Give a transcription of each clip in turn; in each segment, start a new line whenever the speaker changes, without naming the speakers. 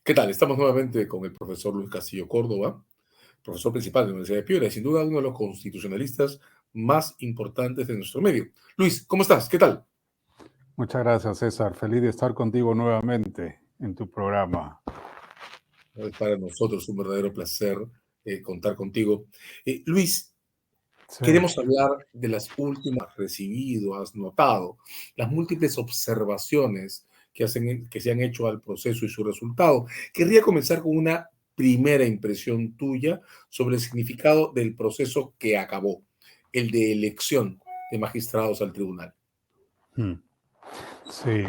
¿Qué tal? Estamos nuevamente con el profesor Luis Castillo Córdoba, profesor principal de la Universidad de Piura y sin duda uno de los constitucionalistas más importantes de nuestro medio. Luis, ¿cómo estás? ¿Qué tal?
Muchas gracias, César. Feliz de estar contigo nuevamente en tu programa.
Es para nosotros un verdadero placer contar contigo. Luis,
Sí.
queremos hablar de las últimas recibido, has notado, las múltiples observaciones que se han hecho al proceso y su resultado. Querría comenzar con una primera impresión tuya sobre el significado del proceso que acabó, el de elección de magistrados al tribunal.
Sí.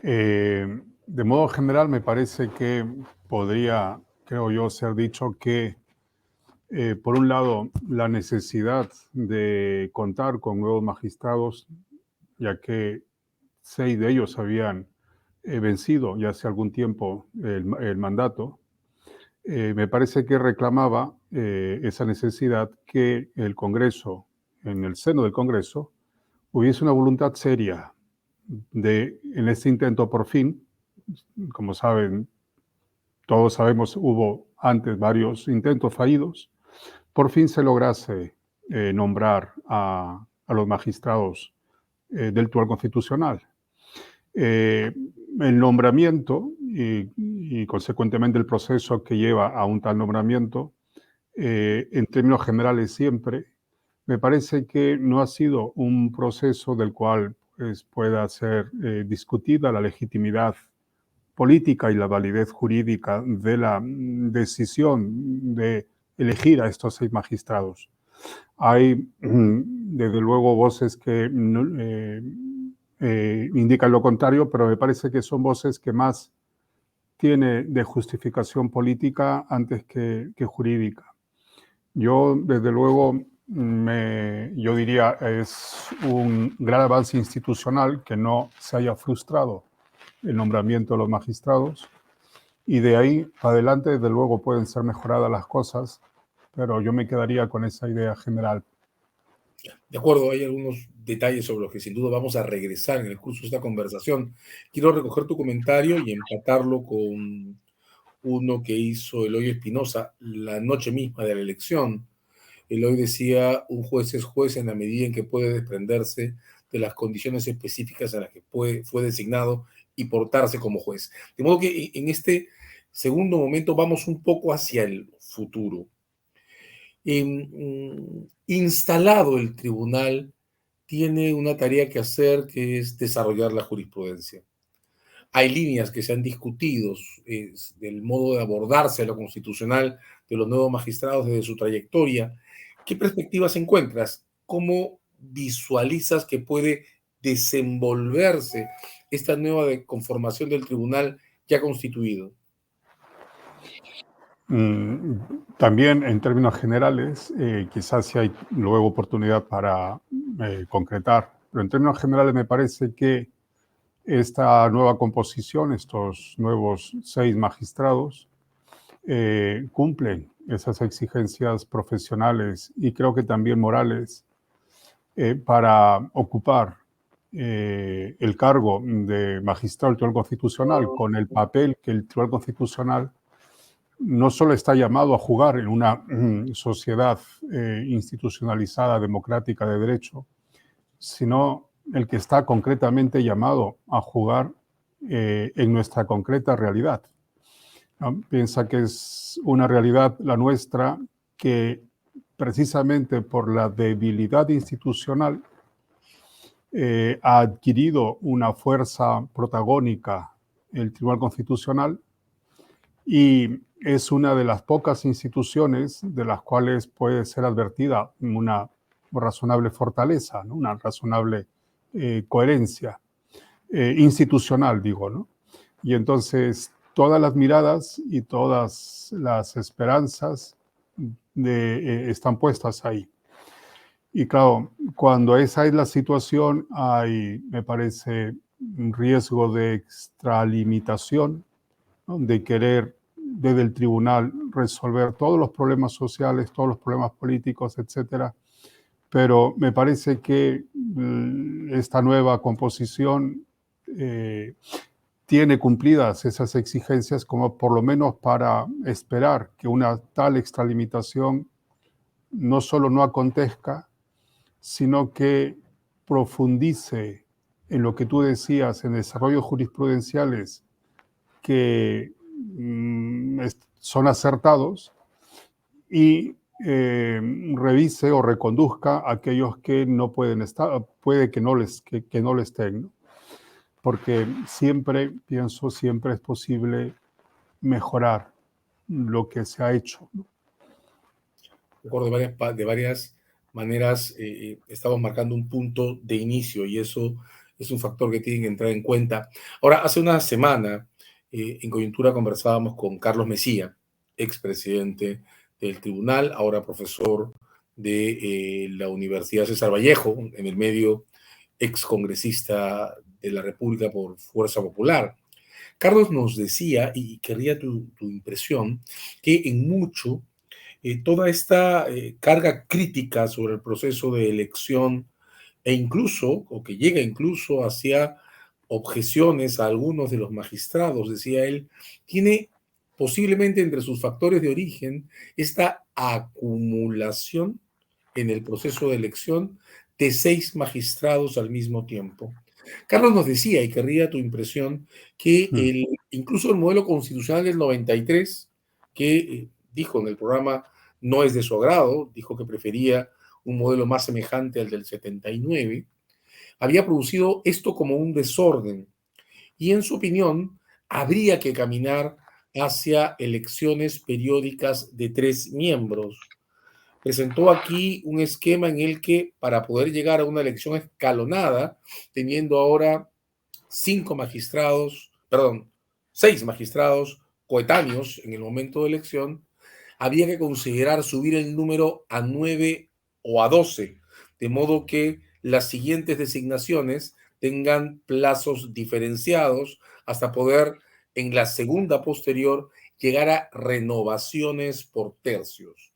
De modo general, me parece que podría, creo yo, ser dicho que, por un lado, la necesidad de contar con nuevos magistrados, ya que 6 de ellos habían vencido ya hace algún tiempo el mandato, me parece que reclamaba esa necesidad que el Congreso, en el seno del Congreso, hubiese una voluntad seria en este intento por fin, como saben, todos sabemos, hubo antes varios intentos fallidos, por fin se lograse nombrar a los magistrados del Tribunal Constitucional. El nombramiento y consecuentemente el proceso que lleva a un tal nombramiento, en términos generales siempre, me parece que no ha sido un proceso del cual pues, pueda ser discutida la legitimidad política y la validez jurídica de la decisión de elegir a estos 6 magistrados. Hay, desde luego, voces que indican lo contrario, pero me parece que son voces que más tiene de justificación política antes que jurídica. Yo, desde luego, yo diría es un gran avance institucional que no se haya frustrado el nombramiento de los magistrados y de ahí adelante, desde luego, pueden ser mejoradas las cosas, pero yo me quedaría con esa idea general.
De acuerdo, hay algunos detalles sobre los que sin duda vamos a regresar en el curso de esta conversación. Quiero recoger tu comentario y empatarlo con uno que hizo Eloy Espinosa la noche misma de la elección. Eloy decía, un juez es juez en la medida en que puede desprenderse de las condiciones específicas en las que fue designado y portarse como juez. De modo que en este segundo momento vamos un poco hacia el futuro. Instalado el tribunal, tiene una tarea que hacer que es desarrollar la jurisprudencia. Hay líneas que se han discutido del modo de abordarse a lo constitucional de los nuevos magistrados desde su trayectoria. ¿Qué perspectivas encuentras? ¿Cómo visualizas que puede desenvolverse esta nueva conformación del tribunal ya constituido?
También en términos generales, quizás si hay luego oportunidad para concretar, pero en términos generales me parece que esta nueva composición, estos nuevos 6 magistrados, cumplen esas exigencias profesionales y creo que también morales para ocupar el cargo de magistrado del Tribunal Constitucional con el papel que el Tribunal Constitucional no solo está llamado a jugar en una sociedad institucionalizada, democrática, de derecho, sino el que está concretamente llamado a jugar en nuestra concreta realidad, ¿no? Piensa que es una realidad la nuestra que precisamente por la debilidad institucional ha adquirido una fuerza protagónica el Tribunal Constitucional y es una de las pocas instituciones de las cuales puede ser advertida una razonable fortaleza, ¿no? Una razonable coherencia institucional, digo, ¿no? Y entonces todas las miradas y todas las esperanzas están puestas ahí. Y claro, cuando esa es la situación, hay, me parece, un riesgo de extralimitación, ¿no? De querer desde el tribunal resolver todos los problemas sociales, todos los problemas políticos, etcétera. Pero me parece que esta nueva composición tiene cumplidas esas exigencias como por lo menos para esperar que una tal extralimitación no solo no acontezca, sino que profundice en lo que tú decías, en desarrollos jurisprudenciales que son acertados y revise o reconduzca a aquellos que no pueden estar, puede que no les estén, ¿no? Porque siempre, pienso, siempre es posible mejorar lo que se ha hecho, ¿no?
Recuerdo de varias maneras, estamos marcando un punto de inicio y eso es un factor que tienen que entrar en cuenta. Ahora, hace una semana, en Coyuntura conversábamos con Carlos Mejía, expresidente del tribunal, ahora profesor de la Universidad César Vallejo, en el medio excongresista de la República por Fuerza Popular. Carlos nos decía, y querría tu impresión, que en mucho toda esta carga crítica sobre el proceso de elección e incluso, o que llega incluso hacia objeciones a algunos de los magistrados, decía él, tiene posiblemente entre sus factores de origen esta acumulación en el proceso de elección de 6 magistrados al mismo tiempo. Carlos nos decía, y querría tu impresión, que incluso el modelo constitucional del 93, que dijo en el programa no es de su agrado, dijo que prefería un modelo más semejante al del 79, había producido esto como un desorden y en su opinión habría que caminar hacia elecciones periódicas de 3 miembros. Presentó aquí un esquema en el que para poder llegar a una elección escalonada, teniendo ahora 6 magistrados coetáneos en el momento de elección, había que considerar subir el número a 9 o a 12, de modo que las siguientes designaciones tengan plazos diferenciados hasta poder en la segunda posterior llegar a renovaciones por tercios.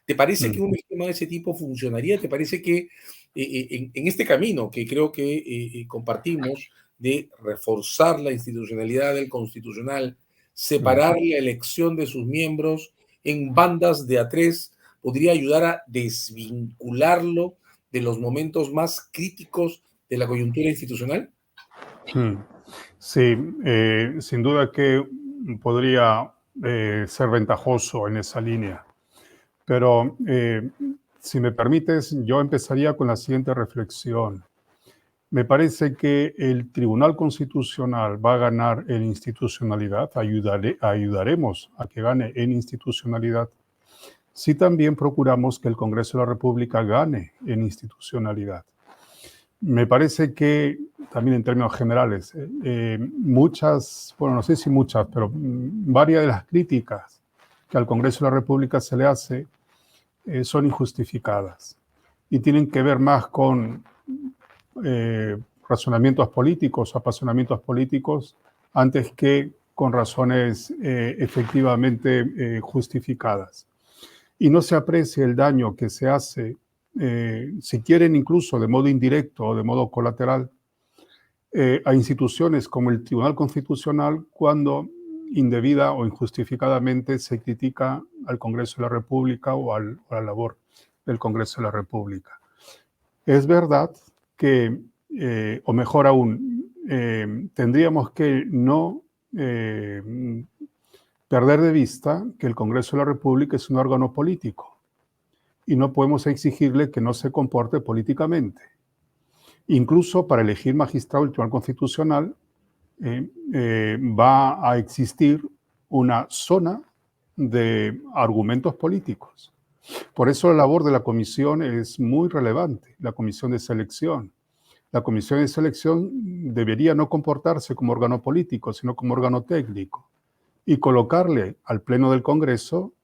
¿Te parece que un esquema de ese tipo funcionaría? ¿Te parece que en este camino que creo que compartimos de reforzar la institucionalidad del constitucional, separar la elección de sus miembros en bandas de A3, podría ayudar a desvincularlo de los momentos más críticos de la coyuntura institucional?
Sí, sin duda que podría ser ventajoso en esa línea. Pero si me permites, yo empezaría con la siguiente reflexión. Me parece que el Tribunal Constitucional va a ganar en institucionalidad, ayudaremos a que gane en institucionalidad, si también procuramos que el Congreso de la República gane en institucionalidad. Me parece que, también en términos generales, muchas, bueno, no sé si muchas, pero varias de las críticas que al Congreso de la República se le hace son injustificadas y tienen que ver más con razonamientos políticos, apasionamientos políticos, antes que con razones efectivamente justificadas. Y no se aprecia el daño que se hace, si quieren incluso de modo indirecto o de modo colateral, a instituciones como el Tribunal Constitucional cuando indebida o injustificadamente se critica al Congreso de la República o a la labor del Congreso de la República. Es verdad que, o mejor aún, tendríamos que no perder de vista que el Congreso de la República es un órgano político y no podemos exigirle que no se comporte políticamente. Incluso para elegir magistrado del Tribunal Constitucional va a existir una zona de argumentos políticos. Por eso la labor de la comisión es muy relevante, la comisión de selección. La comisión de selección debería no comportarse como órgano político, sino como órgano técnico y colocarle al Pleno del Congreso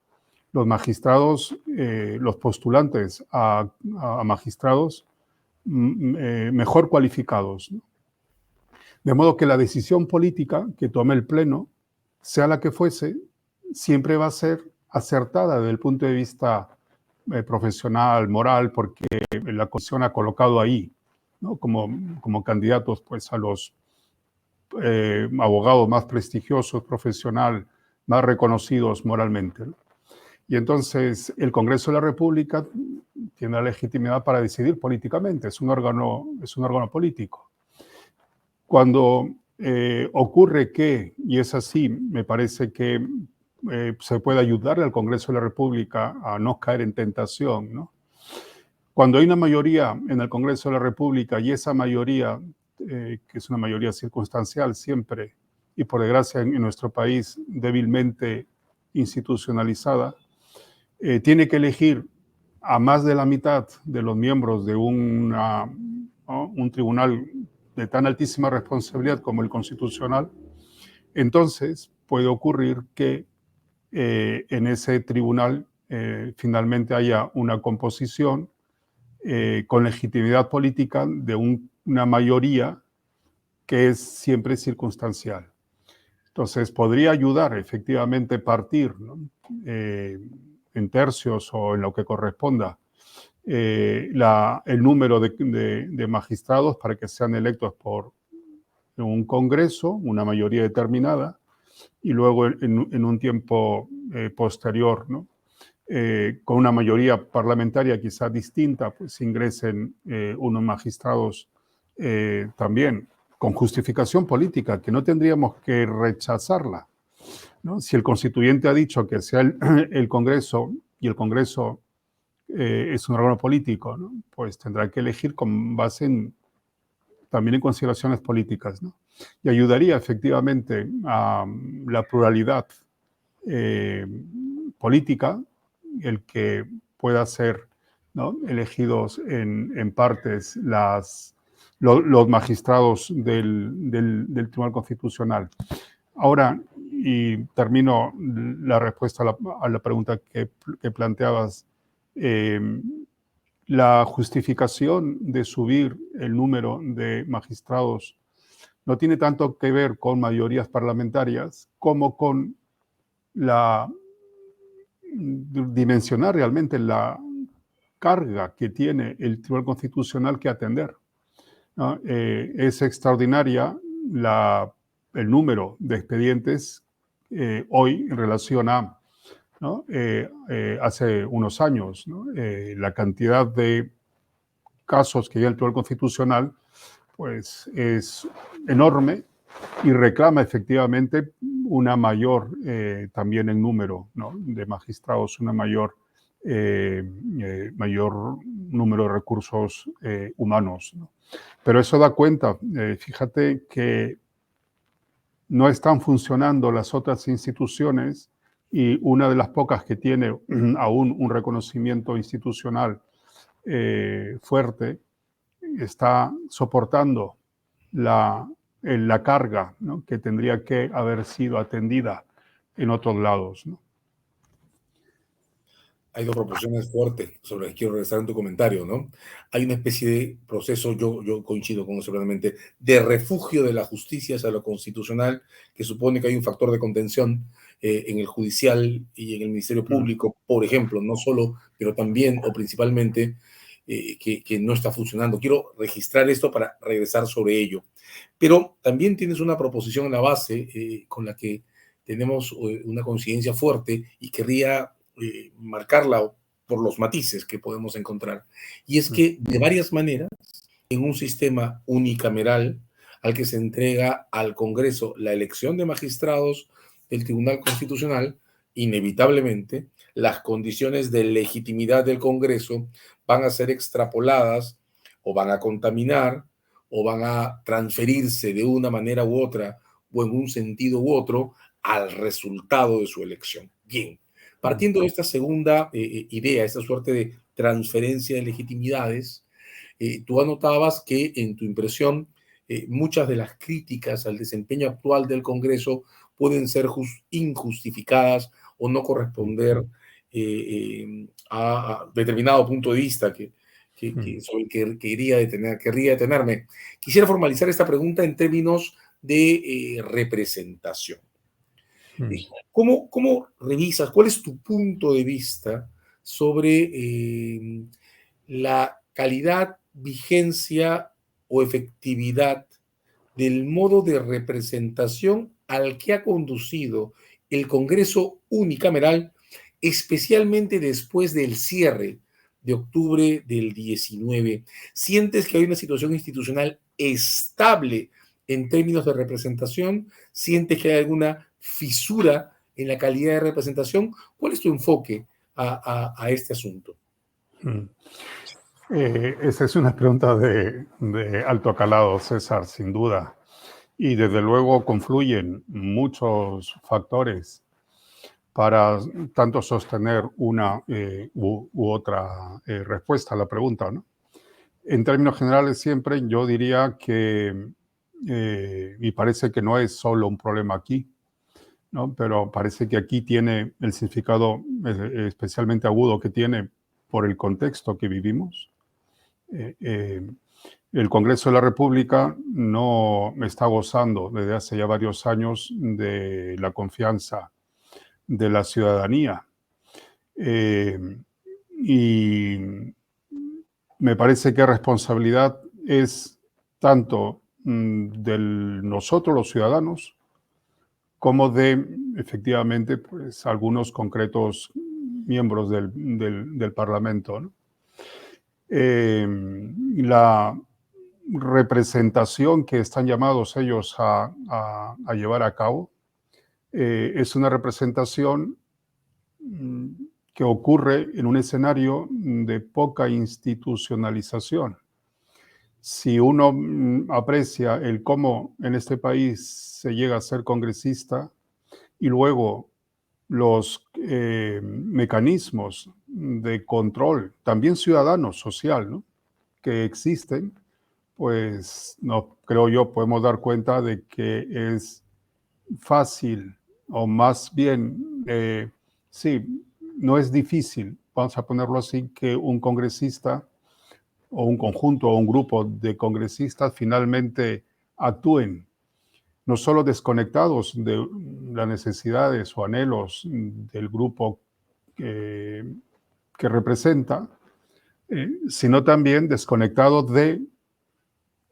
los magistrados, los postulantes a magistrados mejor cualificados, ¿no? De modo que la decisión política que tome el Pleno, sea la que fuese, siempre va a ser acertada desde el punto de vista profesional, moral, porque la Constitución ha colocado ahí, ¿no? como candidatos pues, a los abogados más prestigiosos, profesional, más reconocidos moralmente, ¿no? Y entonces el Congreso de la República tiene la legitimidad para decidir políticamente, es un órgano político. Cuando ocurre que, y es así, me parece que se puede ayudarle al Congreso de la República a no caer en tentación, ¿no? Cuando hay una mayoría en el Congreso de la República y esa mayoría, que es una mayoría circunstancial siempre, y por desgracia en nuestro país débilmente institucionalizada, tiene que elegir a más de la mitad de los miembros de un tribunal de tan altísima responsabilidad como el constitucional, entonces puede ocurrir que en ese tribunal finalmente haya una composición con legitimidad política de una mayoría que es siempre circunstancial. Entonces, podría ayudar efectivamente partir, ¿no? En tercios o en lo que corresponda el número de magistrados para que sean electos por un Congreso, una mayoría determinada, y luego en un tiempo posterior, ¿no? Con una mayoría parlamentaria quizá distinta, pues ingresen unos magistrados también con justificación política, que no tendríamos que rechazarla, ¿no? Si el constituyente ha dicho que sea el Congreso, y el Congreso es un órgano político, ¿no? Pues tendrá que elegir con base también en consideraciones políticas, ¿no? Y ayudaría efectivamente a la pluralidad política, el que pueda ser, ¿no?, elegidos en partes los magistrados del Tribunal Constitucional. Ahora, y termino la respuesta a la pregunta que planteabas, la justificación de subir el número de magistrados no tiene tanto que ver con mayorías parlamentarias como con dimensionar realmente la carga que tiene el Tribunal Constitucional que atender, ¿no? Es extraordinaria el número de expedientes hoy en relación a, ¿no?, hace unos años, ¿no? La cantidad de casos que hay en el Tribunal Constitucional pues es enorme y reclama efectivamente una mayor, también el número, ¿no?, de magistrados, una mayor número de recursos humanos, ¿no? Pero eso da cuenta, fíjate que no están funcionando las otras instituciones y una de las pocas que tiene aún un reconocimiento institucional fuerte está soportando la carga, ¿no?, que tendría que haber sido atendida en otros lados, ¿no?
Hay dos proposiciones fuertes sobre las que quiero regresar en tu comentario, ¿no? Hay una especie de proceso, yo coincido con eso plenamente, de refugio de la justicia hacia lo constitucional, que supone que hay un factor de contención en el judicial y en el Ministerio Público, por ejemplo, no solo, pero también o principalmente, que no está funcionando. Quiero registrar esto para regresar sobre ello. Pero también tienes una proposición en la base con la que tenemos una coincidencia fuerte y querría marcarla por los matices que podemos encontrar. Y es que de varias maneras, en un sistema unicameral al que se entrega al Congreso la elección de magistrados del Tribunal Constitucional, inevitablemente las condiciones de legitimidad del Congreso van a ser extrapoladas o van a contaminar o van a transferirse de una manera u otra o en un sentido u otro al resultado de su elección. Bien, partiendo de esta segunda idea, esta suerte de transferencia de legitimidades, tú anotabas que en tu impresión muchas de las críticas al desempeño actual del Congreso pueden ser injustificadas o no corresponder a determinado punto de vista sobre el que querría detenerme. Quisiera formalizar esta pregunta en términos de representación. ¿Cómo revisas, cuál es tu punto de vista sobre la calidad, vigencia o efectividad del modo de representación al que ha conducido el Congreso unicameral, especialmente después del cierre de octubre del 19. ¿Sientes que hay una situación institucional estable en términos de representación? ¿Sientes que hay alguna fisura en la calidad de representación? ¿Cuál es tu enfoque a este asunto?
Esa es una pregunta de alto calado, César, sin duda. Y desde luego confluyen muchos factores para tanto sostener una u otra respuesta a la pregunta, ¿no? En términos generales, siempre yo diría que, y parece que no es solo un problema aquí, ¿no? Pero parece que aquí tiene el significado especialmente agudo que tiene por el contexto que vivimos. El Congreso de la República no está gozando desde hace ya varios años de la confianza de la ciudadanía. Y me parece que responsabilidad es tanto de nosotros los ciudadanos como de efectivamente pues, algunos concretos miembros del Parlamento, ¿no? La representación que están llamados ellos a llevar a cabo es una representación que ocurre en un escenario de poca institucionalización. Si uno aprecia el cómo en este país se llega a ser congresista y luego los mecanismos de control, también ciudadano, social, ¿no? que existen, pues no creo yo podemos dar cuenta de que es fácil o más bien, sí, no es difícil, vamos a ponerlo así, que un congresista o un conjunto o un grupo de congresistas finalmente actúen no solo desconectados de las necesidades o anhelos del grupo que representa, sino también desconectados de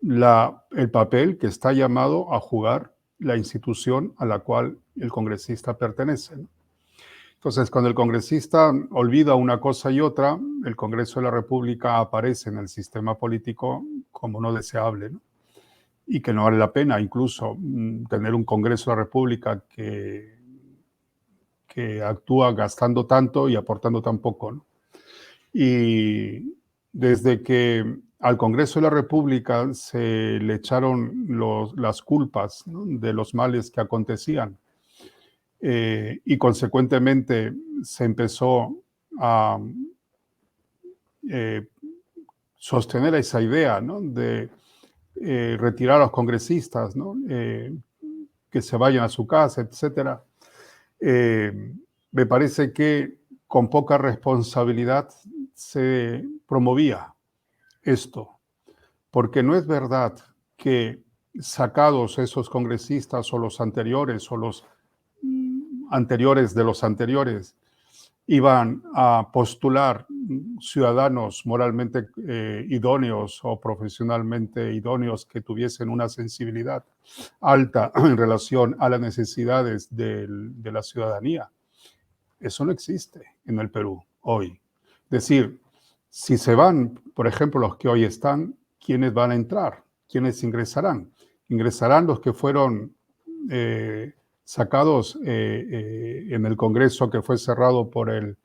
el papel que está llamado a jugar la institución a la cual el congresista pertenece, ¿no? Entonces, cuando el congresista olvida una cosa y otra, el Congreso de la República aparece en el sistema político como no deseable, ¿no? Y que no vale la pena incluso tener un Congreso de la República que actúa gastando tanto y aportando tan poco, ¿no? Y desde que al Congreso de la República se le echaron las culpas, ¿no? de los males que acontecían y consecuentemente se empezó a sostener esa idea, ¿no? de retirar a los congresistas, ¿no? Que se vayan a su casa, etcétera. Me parece que con poca responsabilidad se promovía esto, porque no es verdad que sacados esos congresistas o los anteriores de los anteriores iban a postular ciudadanos moralmente idóneos o profesionalmente idóneos que tuviesen una sensibilidad alta en relación a las necesidades de la ciudadanía. Eso no existe en el Perú hoy. Es decir, si se van, por ejemplo, los que hoy están, ¿quiénes van a entrar? ¿Quiénes ingresarán? Ingresarán los que fueron sacados en el Congreso que fue cerrado por el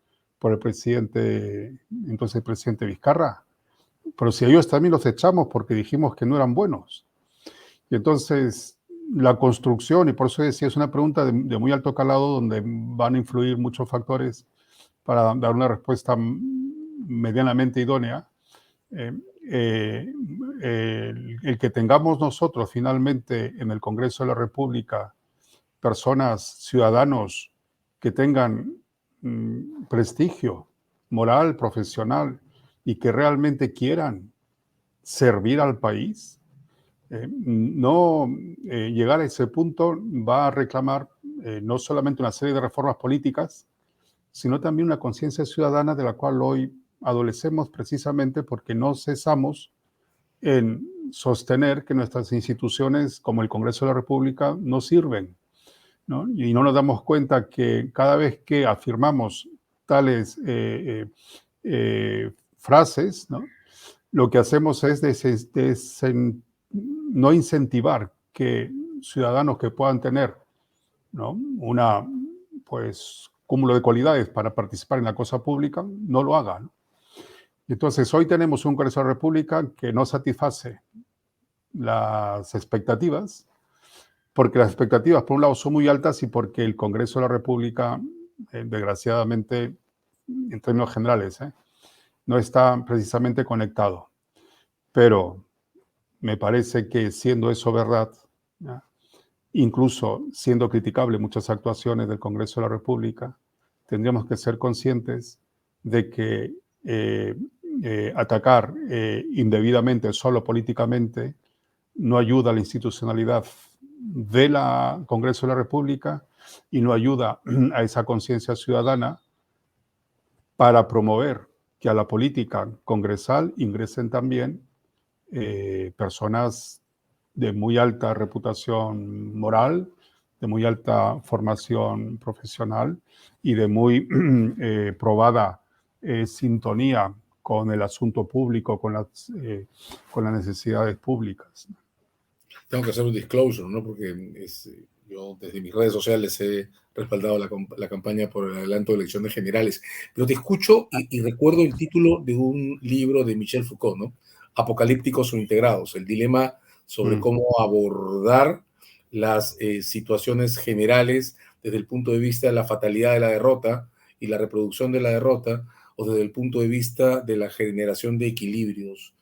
presidente, entonces el presidente Vizcarra. Pero si a ellos también los echamos porque dijimos que no eran buenos. Y entonces la construcción, y por eso decía, es una pregunta de muy alto calado donde van a influir muchos factores para dar una respuesta medianamente idónea. El que tengamos nosotros finalmente en el Congreso de la República personas, ciudadanos que tengan prestigio moral, profesional y que realmente quieran servir al país, no llegar a ese punto va a reclamar no solamente una serie de reformas políticas, sino también una conciencia ciudadana de la cual hoy adolecemos precisamente porque no cesamos en sostener que nuestras instituciones, como el Congreso de la República, no sirven, ¿no? Y no nos damos cuenta que cada vez que afirmamos tales frases, ¿no? Lo que hacemos es no incentivar que ciudadanos que puedan tener, ¿no?, una, pues, cúmulo de cualidades para participar en la cosa pública, no lo hagan. Entonces, hoy tenemos un Congreso de la República que no satisface las expectativas, porque las expectativas, por un lado, son muy altas y porque el Congreso de la República, desgraciadamente, en términos generales, no está precisamente conectado. Pero me parece que, siendo eso verdad, ¿ya?, incluso siendo criticable muchas actuaciones del Congreso de la República, tendríamos que ser conscientes de que atacar indebidamente, solo políticamente, no ayuda a la institucionalidad del Congreso de la República y no ayuda a esa conciencia ciudadana para promover que a la política congresal ingresen también personas de muy alta reputación moral, de muy alta formación profesional y de muy probada sintonía con el asunto público, con las necesidades públicas.
Tengo que hacer un disclosure, ¿no? Porque yo desde mis redes sociales he respaldado la campaña por el adelanto de elecciones generales. Pero te escucho y recuerdo el título de un libro de Michel Foucault, ¿no? Apocalípticos o integrados, el dilema sobre cómo abordar las situaciones generales desde el punto de vista de la fatalidad de la derrota y la reproducción de la derrota, o desde el punto de vista de la generación de equilibrios.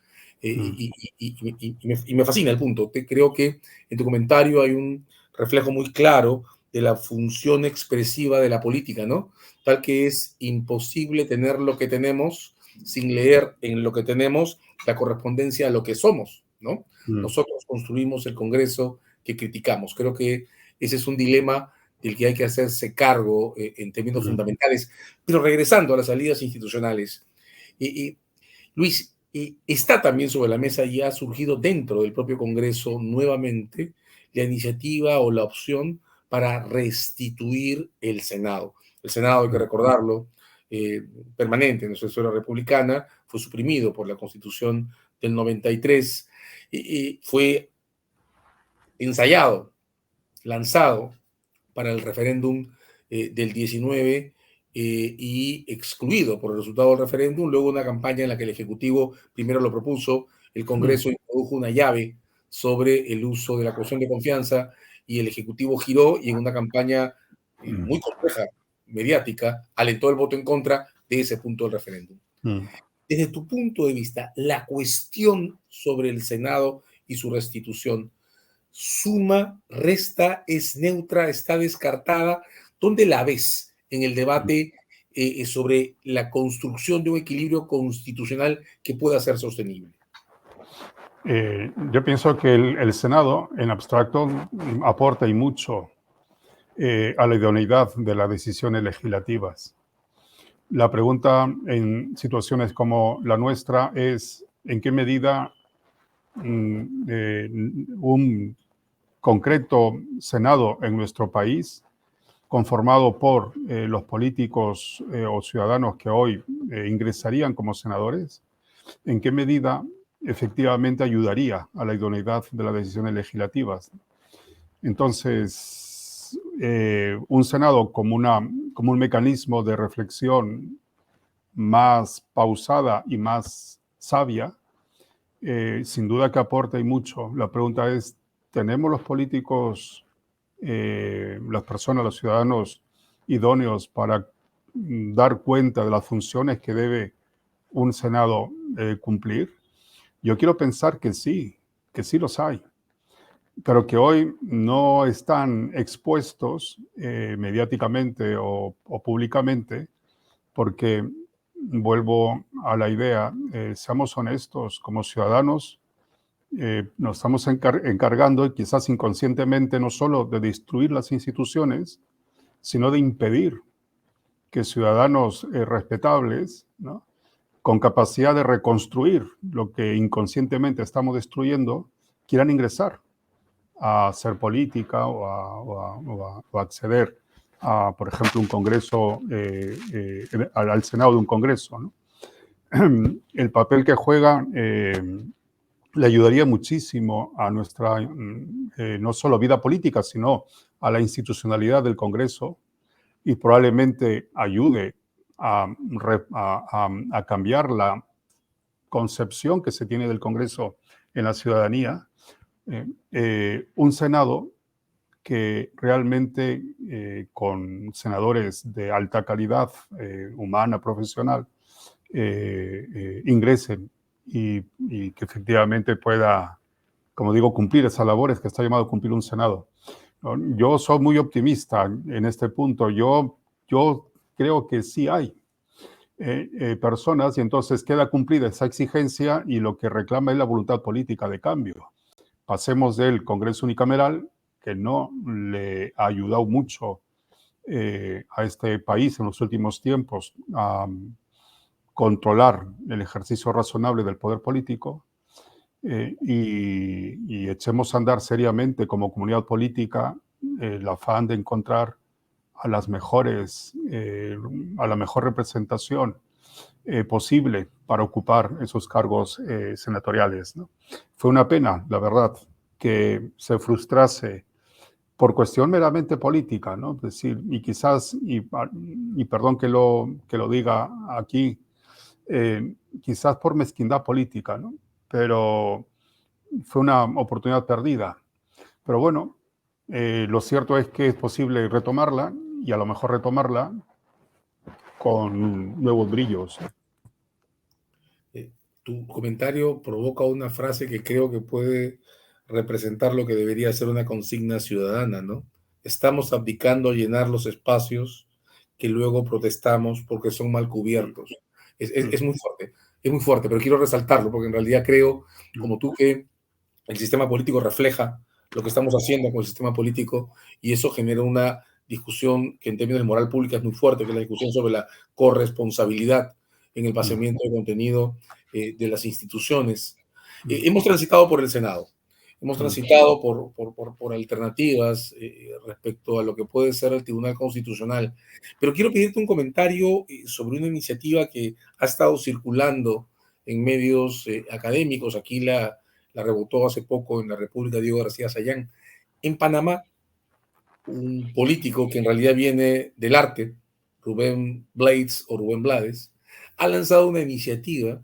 Y me fascina el punto. Creo que en tu comentario hay un reflejo muy claro de la función expresiva de la política, ¿no? Tal que es imposible tener lo que tenemos sin leer en lo que tenemos la correspondencia a lo que somos, ¿no? Nosotros construimos el Congreso que criticamos. Creo que ese es un dilema del que hay que hacerse cargo en términos fundamentales. Pero regresando a las salidas institucionales, Luis, está también sobre la mesa y ha surgido dentro del propio Congreso nuevamente la iniciativa o la opción para restituir el Senado. El Senado, hay que recordarlo, permanente en nuestra historia republicana, fue suprimido por la Constitución del 93 y fue ensayado, lanzado para el referéndum del 19 y excluido por el resultado del referéndum, luego una campaña en la que el Ejecutivo primero lo propuso, el Congreso introdujo una llave sobre el uso de la cuestión de confianza y el Ejecutivo giró y en una campaña muy compleja, mediática, alentó el voto en contra de ese punto del referéndum. Desde tu punto de vista, la cuestión sobre el Senado y su restitución, ¿suma, resta, es neutra, está descartada? ¿Dónde la ves en el debate sobre la construcción de un equilibrio constitucional que pueda ser sostenible?
Yo pienso que el Senado, en abstracto, aporta y mucho a la idoneidad de las decisiones legislativas. La pregunta en situaciones como la nuestra es en qué medida un concreto Senado en nuestro país, conformado por los políticos o ciudadanos que hoy ingresarían como senadores, en qué medida efectivamente ayudaría a la idoneidad de las decisiones legislativas. Entonces, un Senado como un mecanismo de reflexión más pausada y más sabia, sin duda que aporta y mucho. La pregunta es, ¿tenemos los políticos, las personas, los ciudadanos idóneos para dar cuenta de las funciones que debe un Senado cumplir? Yo quiero pensar que sí los hay, pero que hoy no están expuestos mediáticamente o públicamente, porque vuelvo a la idea, seamos honestos, como ciudadanos nos estamos encargando, y quizás inconscientemente, no solo de destruir las instituciones, sino de impedir que ciudadanos respetables, ¿no?, con capacidad de reconstruir lo que inconscientemente estamos destruyendo, quieran ingresar a hacer política o a acceder a, por ejemplo, un congreso, al Senado de un congreso, ¿no? El papel que juega le ayudaría muchísimo a nuestra, no solo vida política, sino a la institucionalidad del Congreso, y probablemente ayude a cambiar la concepción que se tiene del Congreso en la ciudadanía. Un Senado que realmente con senadores de alta calidad humana, profesional, ingresen y que efectivamente pueda, como digo, cumplir esas labores que está llamado a cumplir un Senado. Yo soy muy optimista en este punto. Yo creo que sí hay personas, y entonces queda cumplida esa exigencia, y lo que reclama es la voluntad política de cambio. Pasemos del Congreso unicameral, que no le ha ayudado mucho a este país en los últimos tiempos a controlar el ejercicio razonable del poder político, y echemos a andar seriamente como comunidad política el afán de encontrar a las mejores, a la mejor representación posible para ocupar esos cargos senatoriales, ¿no? Fue una pena, la verdad, que se frustrase por cuestión meramente política, ¿no? Es decir, y quizás, y perdón que lo diga aquí, quizás por mezquindad política, ¿no? Pero fue una oportunidad perdida. Pero bueno, lo cierto es que es posible retomarla, y a lo mejor retomarla con nuevos brillos.
Tu comentario provoca una frase que creo que puede representar lo que debería ser una consigna ciudadana, ¿no? Estamos abdicando a llenar los espacios que luego protestamos porque son mal cubiertos. Es muy fuerte, pero quiero resaltarlo porque en realidad creo, como tú, que el sistema político refleja lo que estamos haciendo con el sistema político, y eso genera una discusión que en términos de moral pública es muy fuerte, que es la discusión sobre la corresponsabilidad en el vaciamiento de contenido de las instituciones. Hemos transitado por el Senado, hemos transitado por alternativas respecto a lo que puede ser el Tribunal Constitucional, pero quiero pedirte un comentario sobre una iniciativa que ha estado circulando en medios académicos. Aquí la rebotó hace poco en la República Diego García Sayán. En Panamá, un político que en realidad viene del arte, Rubén Blades o Rubén Blades, ha lanzado una iniciativa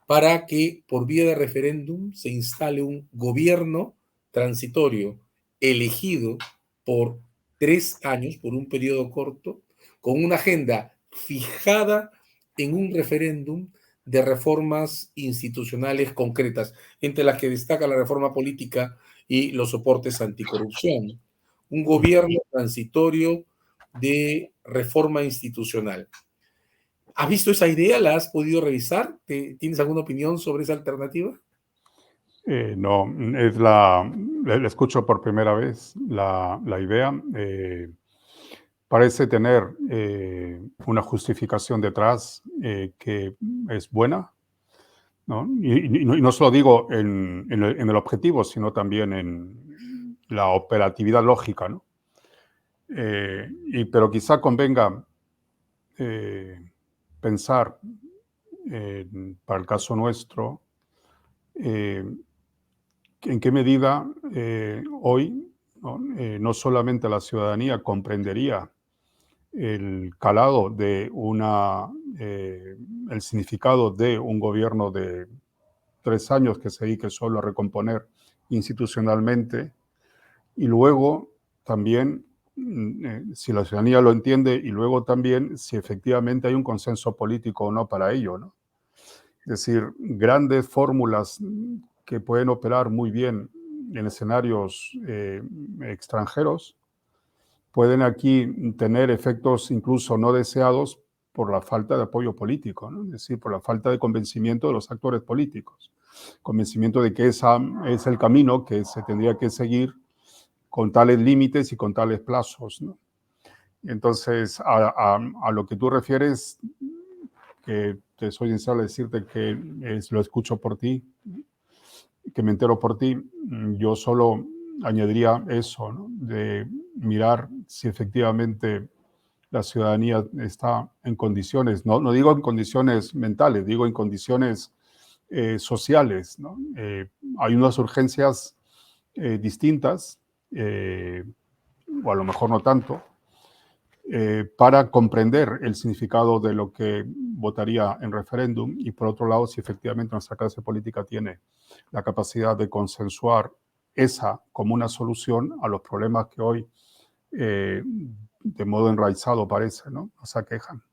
para que por vía de referéndum se instale un gobierno transitorio elegido por 3 años, por un periodo corto, con una agenda fijada en un referéndum de reformas institucionales concretas, entre las que destaca la reforma política y los soportes anticorrupción. Un gobierno transitorio de reforma institucional. ¿Has visto esa idea? ¿La has podido revisar? ¿Tienes alguna opinión sobre esa alternativa?
No, la escucho por primera vez la idea. Parece tener una justificación detrás que es buena, ¿no? Y no solo digo en el objetivo, sino también en la operatividad lógica, ¿no? Pero quizá convenga pensar, para el caso nuestro, en qué medida hoy, ¿no? No solamente la ciudadanía comprendería el calado de el significado de un gobierno de 3 años que se dedique solo a recomponer institucionalmente, y luego también, si la ciudadanía lo entiende, y luego también si efectivamente hay un consenso político o no para ello, ¿no? Es decir, grandes fórmulas que pueden operar muy bien en escenarios extranjeros pueden aquí tener efectos incluso no deseados por la falta de apoyo político, ¿no? Es decir, por la falta de convencimiento de los actores políticos, convencimiento de que ese es el camino que se tendría que seguir con tales límites y con tales plazos, ¿no? Entonces, a lo que tú refieres, que te soy sincero al decirte que lo escucho por ti, que me entero por ti, yo solo añadiría eso, ¿no? De mirar si efectivamente la ciudadanía está en condiciones, no digo en condiciones mentales, digo en condiciones sociales, ¿no? Hay unas urgencias distintas, o a lo mejor no tanto, para comprender el significado de lo que votaría en referéndum y, por otro lado, si efectivamente nuestra clase política tiene la capacidad de consensuar esa como una solución a los problemas que hoy, de modo enraizado parece, ¿no?, nos aquejan.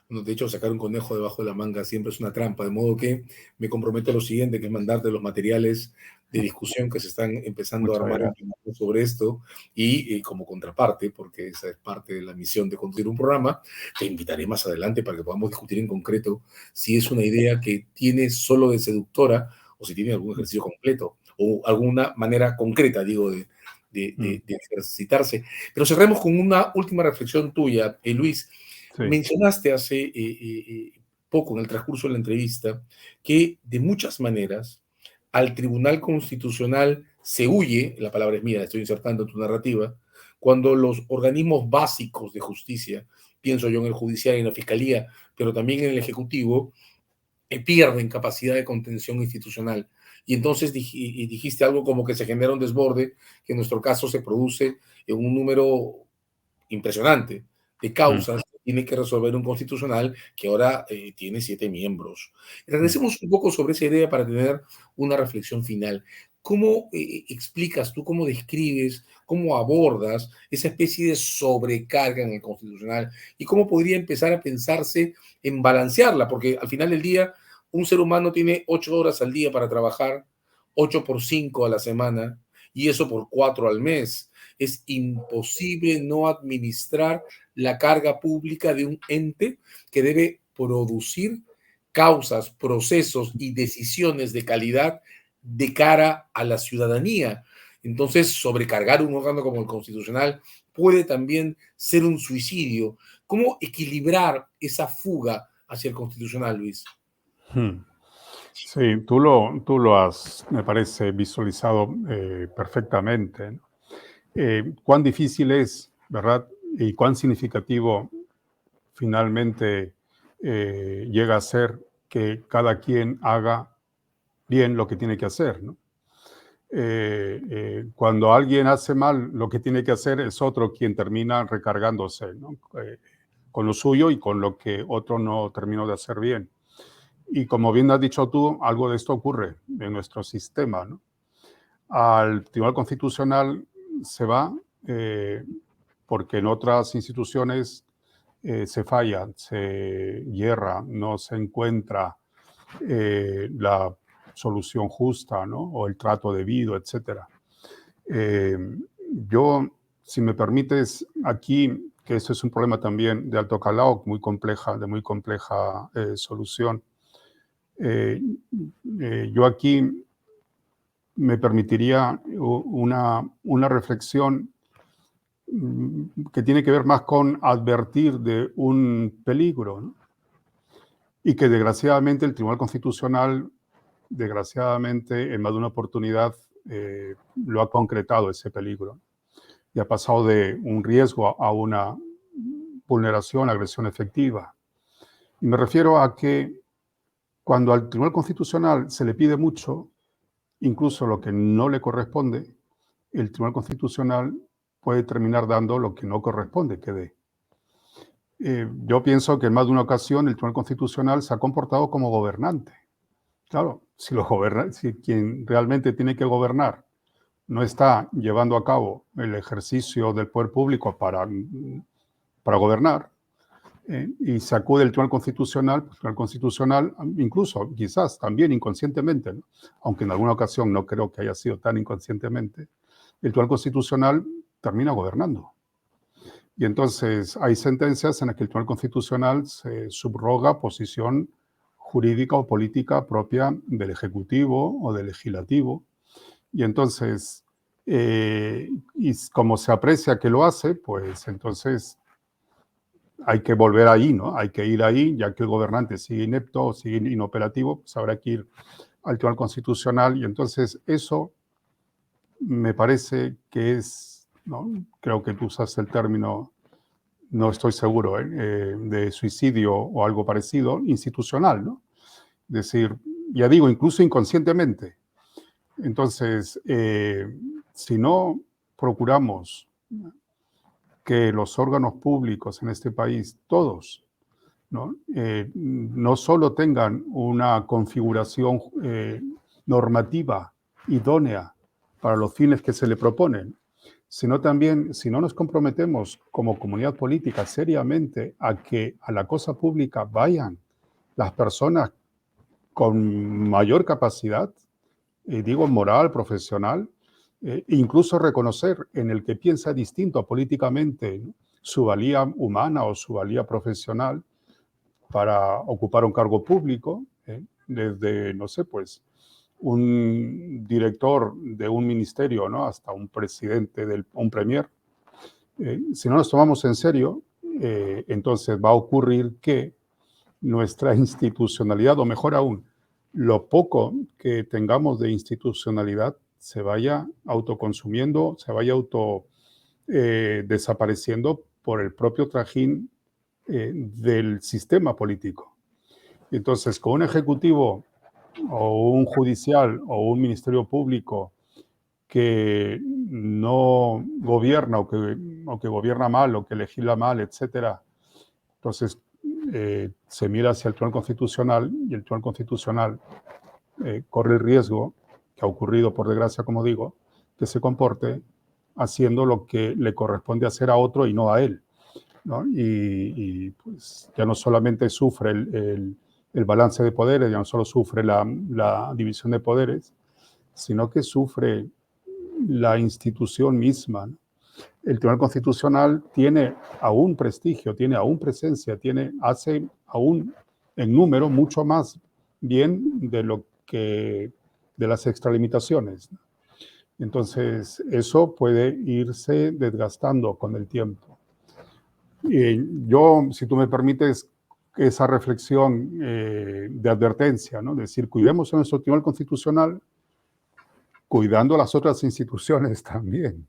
Bueno, de hecho, sacar un conejo debajo de la manga siempre es una trampa, de modo que me comprometo a lo siguiente, que es mandarte los materiales de discusión que se están empezando a
Muchas
armar
gracias.
sobre esto y como contraparte, porque esa es parte de la misión de conducir un programa, te invitaré más adelante para que podamos discutir en concreto si es una idea que tiene solo de seductora o si tiene algún ejercicio completo o alguna manera concreta, digo, de ejercitarse. Pero cerremos con una última reflexión tuya, Luis.
Sí.
Mencionaste hace poco en el transcurso de la entrevista que de muchas maneras al Tribunal Constitucional se huye, la palabra es mía, la estoy insertando en tu narrativa, cuando los organismos básicos de justicia, pienso yo en el judicial y en la fiscalía, pero también en el ejecutivo, pierden capacidad de contención institucional. Y entonces dijiste algo como que se genera un desborde, que en nuestro caso se produce en un número impresionante de causas que tiene que resolver un constitucional que ahora tiene 7 miembros. Regresemos un poco sobre esa idea para tener una reflexión final. ¿Cómo explicas tú, cómo describes, cómo abordas esa especie de sobrecarga en el constitucional y cómo podría empezar a pensarse en balancearla? Porque al final del día, un ser humano tiene 8 horas al día para trabajar, 8 por 5 a la semana y eso por 4 al mes. Es imposible no administrar la carga pública de un ente que debe producir causas, procesos y decisiones de calidad de cara a la ciudadanía. Entonces, sobrecargar un órgano como el constitucional puede también ser un suicidio. ¿Cómo equilibrar esa fuga hacia el constitucional, Luis?
Sí, tú lo has, me parece, visualizado perfectamente, ¿no? Cuán difícil es, ¿verdad? Y cuán significativo finalmente llega a ser que cada quien haga bien lo que tiene que hacer, ¿no? Cuando alguien hace mal lo que tiene que hacer, es otro quien termina recargándose, ¿no? Con lo suyo y con lo que otro no terminó de hacer bien. Y como bien has dicho tú, algo de esto ocurre en nuestro sistema, ¿no? Al Tribunal Constitucional se va porque en otras instituciones se falla, se hierra, no se encuentra la solución justa, ¿no?, o el trato debido, etcétera. Eh, yo, si me permites, aquí, que esto es un problema también de alto calado, de muy compleja solución, eh, yo aquí me permitiría una reflexión que tiene que ver más con advertir de un peligro, ¿no? Y que desgraciadamente el Tribunal Constitucional, desgraciadamente, en más de una oportunidad, lo ha concretado ese peligro y ha pasado de un riesgo a una vulneración, agresión efectiva. Y me refiero a que cuando al Tribunal Constitucional se le pide mucho, incluso lo que no le corresponde, el Tribunal Constitucional puede terminar dando lo que no corresponde que dé. Yo pienso que en más de una ocasión el Tribunal Constitucional se ha comportado como gobernante. Claro, si quien realmente tiene que gobernar no está llevando a cabo el ejercicio del poder público para gobernar, y se acude el Tribunal Constitucional, pues el Tribunal Constitucional, incluso quizás también inconscientemente, ¿no?, aunque en alguna ocasión no creo que haya sido tan inconscientemente, el Tribunal Constitucional termina gobernando. Y entonces hay sentencias en las que el Tribunal Constitucional se subroga posición jurídica o política propia del Ejecutivo o del Legislativo. Y entonces, y como se aprecia que lo hace, pues entonces hay que volver ahí, ¿no? Hay que ir ahí, ya que el gobernante sigue inepto, sigue inoperativo, pues habrá que ir al Tribunal Constitucional, y entonces eso me parece que es, ¿no? Creo que tú usas el término, no estoy seguro, de suicidio o algo parecido, institucional, ¿no? Es decir, ya digo, incluso inconscientemente. Entonces, si no procuramos que los órganos públicos en este país, todos, ¿no? No solo tengan una configuración normativa idónea para los fines que se le proponen, sino también, si no nos comprometemos como comunidad política seriamente a que a la cosa pública vayan las personas con mayor capacidad, digo moral, profesional, incluso reconocer en el que piensa distinto políticamente, ¿no?, su valía humana o su valía profesional para ocupar un cargo público, desde, no sé, pues, un director de un ministerio, ¿no?, hasta un presidente, un premier. Si no nos tomamos en serio, entonces va a ocurrir que nuestra institucionalidad, o mejor aún, lo poco que tengamos de institucionalidad se vaya autoconsumiendo, se vaya desapareciendo por el propio trajín del sistema político. Entonces, con un ejecutivo o un judicial o un ministerio público que no gobierna o que gobierna mal o que legisla mal, etcétera, entonces se mira hacia el Tribunal Constitucional, y el Tribunal Constitucional corre el riesgo, que ha ocurrido por desgracia, como digo, que se comporte haciendo lo que le corresponde hacer a otro y no a él, ¿no? Y pues ya no solamente sufre el balance de poderes, ya no solo sufre la división de poderes, sino que sufre la institución misma, ¿no? El Tribunal Constitucional tiene aún prestigio, tiene aún presencia, hace aún en número mucho más bien de las extralimitaciones. Entonces, eso puede irse desgastando con el tiempo. Yo, si tú me permites, esa reflexión de advertencia, ¿no? Es decir, cuidemos a nuestro Tribunal Constitucional, cuidando a las otras instituciones también.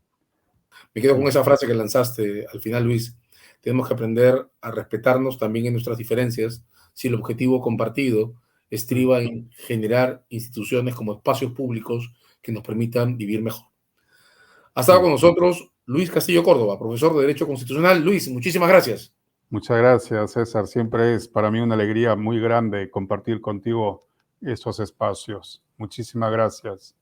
Me quedo con esa frase que lanzaste al final, Luis. Tenemos que aprender a respetarnos también en nuestras diferencias si el objetivo compartido estriba en generar instituciones como espacios públicos que nos permitan vivir mejor. Ha estado con nosotros Luis Castillo Córdoba, profesor de Derecho Constitucional. Luis, muchísimas gracias.
Muchas gracias, César. Siempre es para mí una alegría muy grande compartir contigo estos espacios. Muchísimas gracias.